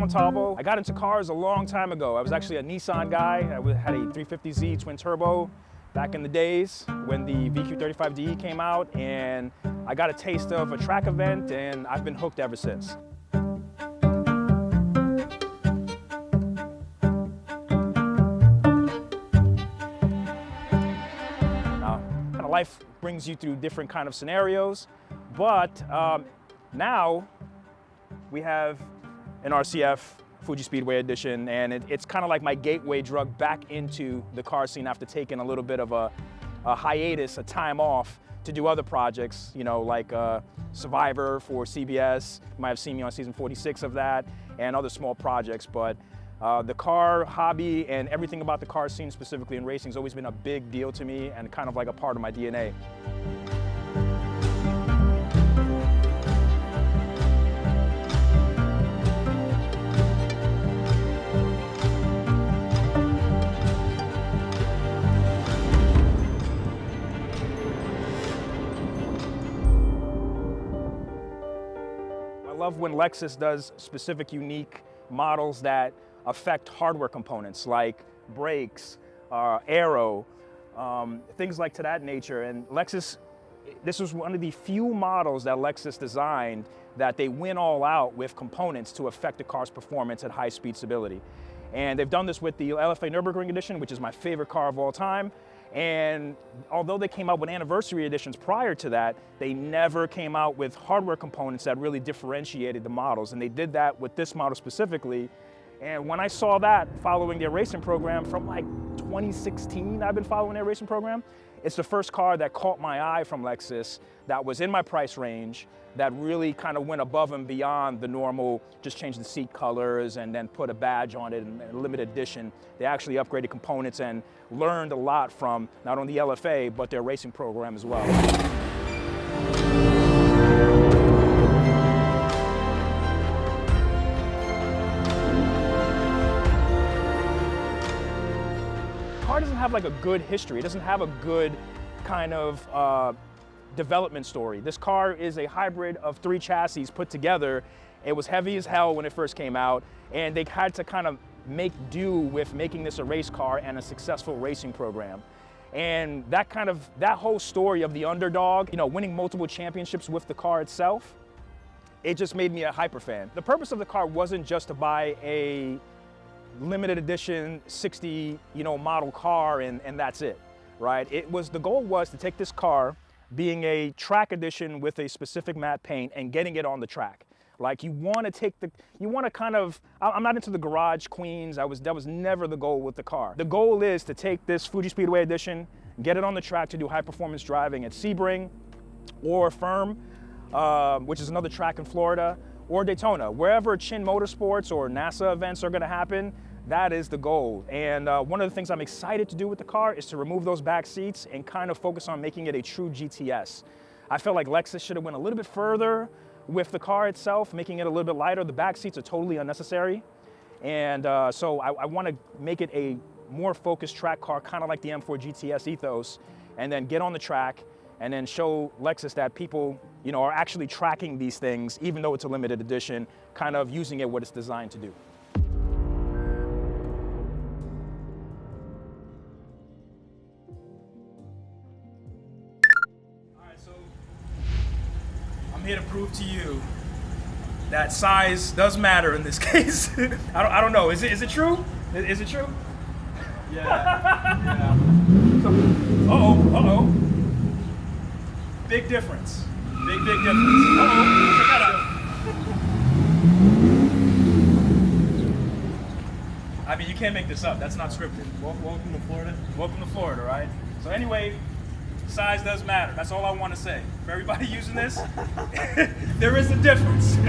Montalvo. I got into cars a long time ago. I was actually a Nissan guy. I had a 350Z twin turbo back in the days when the VQ35DE came out, and I got a taste of a track event, and I've been hooked ever since. Now, kind of life brings you through different kind of scenarios, but now we have an RCF Fuji Speedway Edition, and it's kind of like my gateway drug back into the car scene after taking a little bit of a hiatus, a time off to do other projects, you know, like Survivor for CBS. You might have seen me on season 46 of that, and other small projects, but the car hobby and everything about the car scene, specifically in racing, has always been a big deal to me and kind of like a part of my DNA. I love when Lexus does specific, unique models that affect hardware components like brakes, aero, things like to that nature. And Lexus, this was one of the few models that Lexus designed that they went all out with components to affect the car's performance at high speed stability. And they've done this with the LFA Nürburgring Edition, which is my favorite car of all time. And although they came out with anniversary editions prior to that, they never came out with hardware components that really differentiated the models. And they did that with this model specifically. And when I saw that following their racing program from like 2016, I've been following their racing program. It's the first car that caught my eye from Lexus that was in my price range, that really kind of went above and beyond the normal, just change the seat colors and then put a badge on it and a limited edition. They actually upgraded components and learned a lot from not only the LFA, but their racing program as well. The car doesn't have like a good history. It doesn't have a good kind of development story. This car is a hybrid of 3 chassis put together. It was heavy as hell when it first came out, and they had to kind of make do with making this a race car and a successful racing program. And that whole story of the underdog, you know, winning multiple championships with the car itself, it just made me a hyper fan. The purpose of the car wasn't just to buy a limited edition 60, model car and that's it, right? The goal was to take this car, being a track edition with a specific matte paint, and getting it on the track. Like I'm not into the garage queens. That was never the goal with the car. The goal is to take this Fuji Speedway Edition, get it on the track to do high performance driving at Sebring or Firm, which is another track in Florida, or Daytona. Wherever Chin Motorsports or NASA events are gonna happen, that is the goal. And one of the things I'm excited to do with the car is to remove those back seats and kind of focus on making it a true GTS. I felt like Lexus should have went a little bit further with the car itself, making it a little bit lighter. The back seats are totally unnecessary. And so I want to make it a more focused track car, kind of like the M4 GTS ethos, and then get on the track and then show Lexus that people, are actually tracking these things, even though it's a limited edition, kind of using it what it's designed to do. I'm here to prove to you that size does matter in this case. I don't know. Is it true? Is it true? Yeah. Uh-oh. Big difference. Big difference. Uh-oh. Check that out. I mean, you can't make this up. That's not scripted. Welcome to Florida. Welcome to Florida, right? So anyway, size does matter. That's all I want to say. For everybody using this, there is a difference.